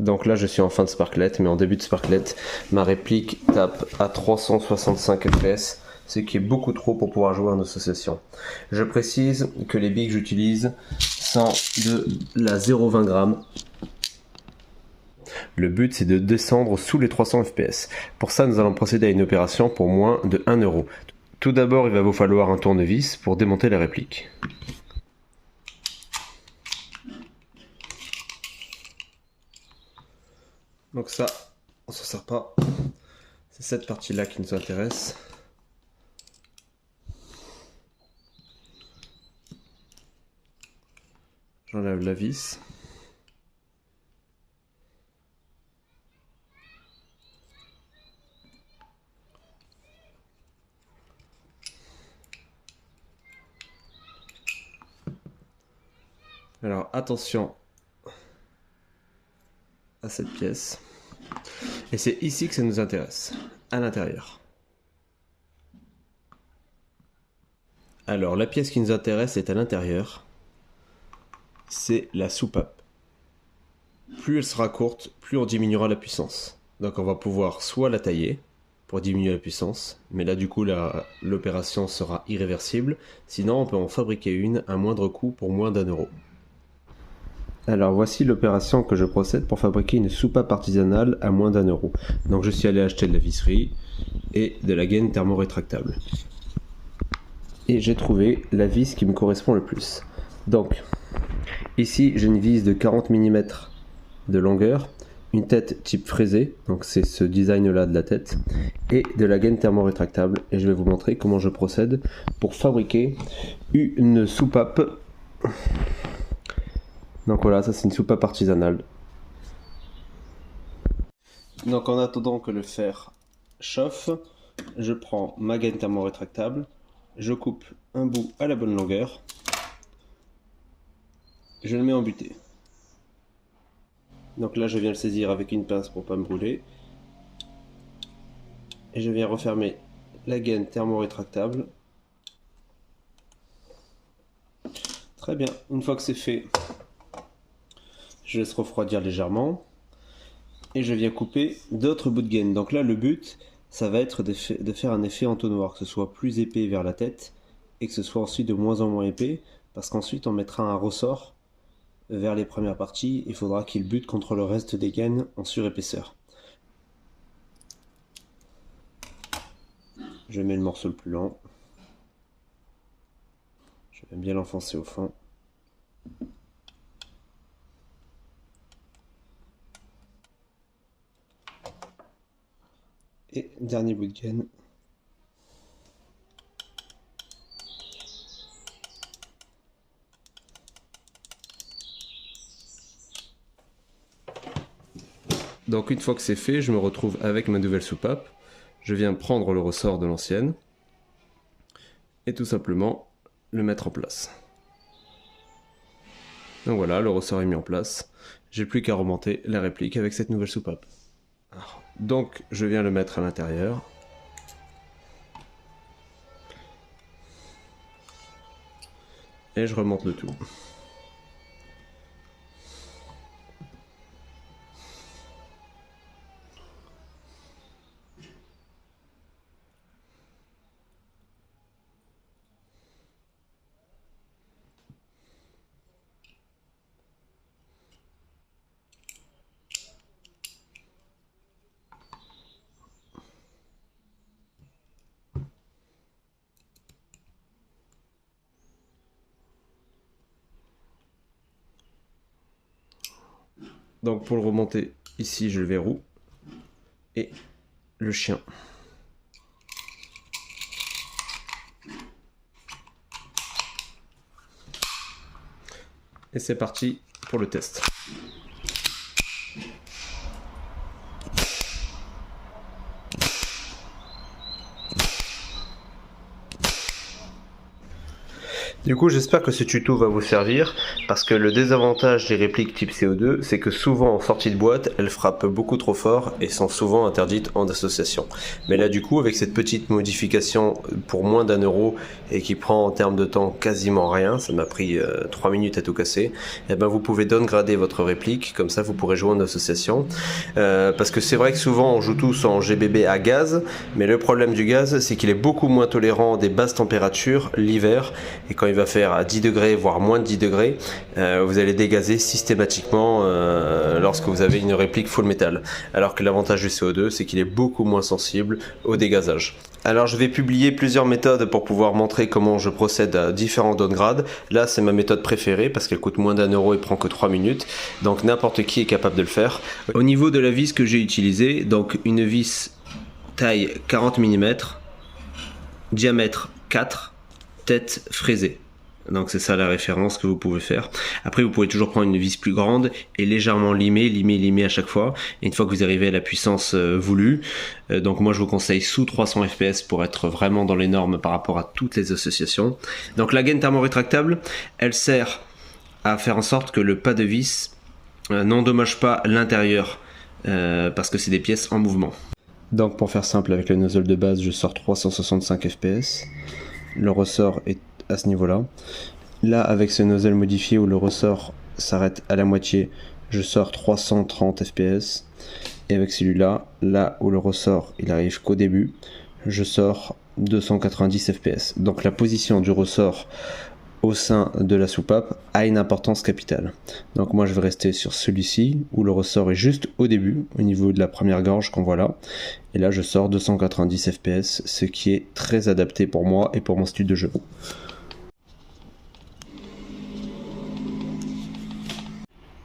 Donc là je suis en fin de sparklet, mais en début de sparklet, ma réplique tape à 365 fps, ce qui est beaucoup trop pour pouvoir jouer en association. Je précise que les billes que j'utilise sont de la 0,20 g. Le but c'est de descendre sous les 300 fps. Pour ça nous allons procéder à une opération pour moins de 1 euro. Tout d'abord il va vous falloir un tournevis pour démonter la réplique. Donc ça, on s'en sert pas. C'est cette partie-là qui nous intéresse. J'enlève la vis. Alors attention à cette pièce. Et c'est ici que ça nous intéresse, à l'intérieur. Alors la pièce qui nous intéresse est à l'intérieur. C'est la soupape. Plus elle sera courte, plus on diminuera la puissance. Donc on va pouvoir soit la tailler pour diminuer la puissance, mais là du coup l'opération sera irréversible. Sinon on peut en fabriquer une à moindre coût pour moins d'1 euro. Alors voici l'opération que je procède pour fabriquer une soupape artisanale à moins d'1 euro. Donc je suis allé acheter de la visserie et de la gaine thermorétractable. Et j'ai trouvé la vis qui me correspond le plus. Donc ici j'ai une vis de 40 mm de longueur, une tête type fraisée, donc c'est ce design là de la tête, et de la gaine thermorétractable. Et je vais vous montrer comment je procède pour fabriquer une soupape. Donc voilà, ça c'est une soupape artisanale. Donc en attendant que le fer chauffe, je prends ma gaine thermorétractable, je coupe un bout à la bonne longueur, je le mets en butée. Donc là je viens le saisir avec une pince pour pas me brûler, et je viens refermer la gaine thermorétractable. Très bien, une fois que c'est fait, je laisse refroidir légèrement et je viens couper d'autres bouts de gaine. Donc là le but ça va être de faire un effet entonnoir, que ce soit plus épais vers la tête et que ce soit ensuite de moins en moins épais, parce qu'ensuite on mettra un ressort vers les premières parties. Il faudra qu'il bute contre le reste des gaines en surépaisseur. Je mets le morceau le plus lent, je vais bien l'enfoncer au fond. Et dernier bout de gaine. Donc une fois que c'est fait, je me retrouve avec ma nouvelle soupape. Je viens prendre le ressort de l'ancienne et tout simplement le mettre en place. Donc voilà, le ressort est mis en place. J'ai plus qu'à remonter la réplique avec cette nouvelle soupape. Donc je viens le mettre à l'intérieur. Et je remonte le tout. Donc pour le remonter, ici je le verrou et le chien. Et c'est parti pour le test. Du coup, j'espère que ce tuto va vous servir, parce que le désavantage des répliques type CO2, c'est que souvent en sortie de boîte, elles frappent beaucoup trop fort et sont souvent interdites en association. Mais là, du coup, avec cette petite modification pour moins d'1 € et qui prend en termes de temps quasiment rien, ça m'a pris 3 minutes à tout casser, et ben vous pouvez downgrader votre réplique, comme ça vous pourrez jouer en association. Parce que c'est vrai que souvent on joue tous en GBB à gaz, mais le problème du gaz, c'est qu'il est beaucoup moins tolérant des basses températures l'hiver, et quand il va faire à 10 degrés, voire moins de 10 degrés, vous allez dégazer systématiquement lorsque vous avez une réplique full métal. Alors que l'avantage du CO2, c'est qu'il est beaucoup moins sensible au dégazage. Alors je vais publier plusieurs méthodes pour pouvoir montrer comment je procède à différents downgrades. Là c'est ma méthode préférée parce qu'elle coûte moins d'1 € et prend que 3 minutes. Donc n'importe qui est capable de le faire. Au niveau de la vis que j'ai utilisée, donc une vis taille 40 mm, diamètre 4, tête fraisée. Donc c'est ça la référence que vous pouvez faire. Après vous pouvez toujours prendre une vis plus grande et légèrement limer à chaque fois. Et une fois que vous arrivez à la puissance voulue, donc moi je vous conseille sous 300 fps pour être vraiment dans les normes par rapport à toutes les associations. Donc la gaine thermorétractable, elle sert à faire en sorte que le pas de vis n'endommage pas l'intérieur parce que c'est des pièces en mouvement. Donc pour faire simple, avec le nozzle de base je sors 365 fps. Le ressort est à ce niveau-là. Là, avec ce nozzle modifié où le ressort s'arrête à la moitié, je sors 330 fps. Et avec celui-là, là où le ressort il arrive qu'au début, je sors 290 fps. Donc la position du ressort au sein de la soupape a une importance capitale. Donc moi je vais rester sur celui-ci où le ressort est juste au début, au niveau de la première gorge qu'on voit là. Et là je sors 290 fps, ce qui est très adapté pour moi et pour mon style de jeu.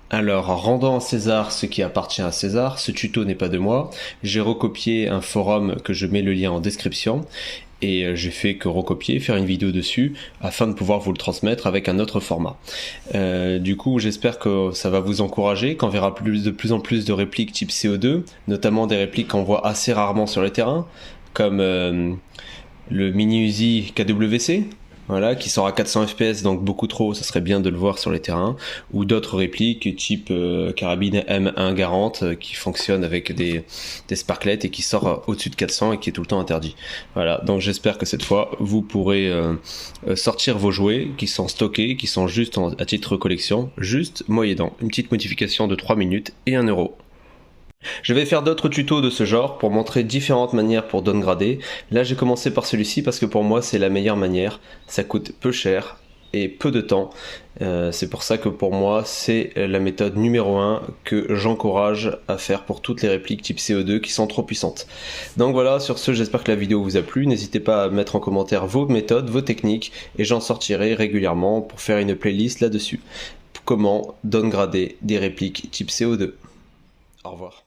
Alors, rendant à César ce qui appartient à César, ce tuto n'est pas de moi. J'ai recopié un forum que je mets le lien en description. Et j'ai fait que recopier, faire une vidéo dessus afin de pouvoir vous le transmettre avec un autre format. Du coup j'espère que ça va vous encourager, qu'on verra de plus en plus de répliques type CO2, notamment des répliques qu'on voit assez rarement sur les terrains, comme le mini Uzi KWC, voilà, qui sort à 400 fps, donc beaucoup trop, ça serait bien de le voir sur les terrains, ou d'autres répliques type carabine M1 Garand qui fonctionne avec des sparklets et qui sort au-dessus de 400 et qui est tout le temps interdit. Voilà, donc j'espère que cette fois vous pourrez sortir vos jouets qui sont stockés, qui sont juste à titre collection, juste moyennant une petite modification de 3 minutes et 1 €. Je vais faire d'autres tutos de ce genre pour montrer différentes manières pour downgrader. Là j'ai commencé par celui-ci parce que pour moi c'est la meilleure manière, ça coûte peu cher et peu de temps. C'est pour ça que pour moi c'est la méthode numéro 1 que j'encourage à faire pour toutes les répliques type CO2 qui sont trop puissantes. Donc voilà, sur ce j'espère que la vidéo vous a plu, n'hésitez pas à mettre en commentaire vos méthodes, vos techniques et j'en sortirai régulièrement pour faire une playlist là-dessus. Comment downgrader des répliques type CO2. Au revoir.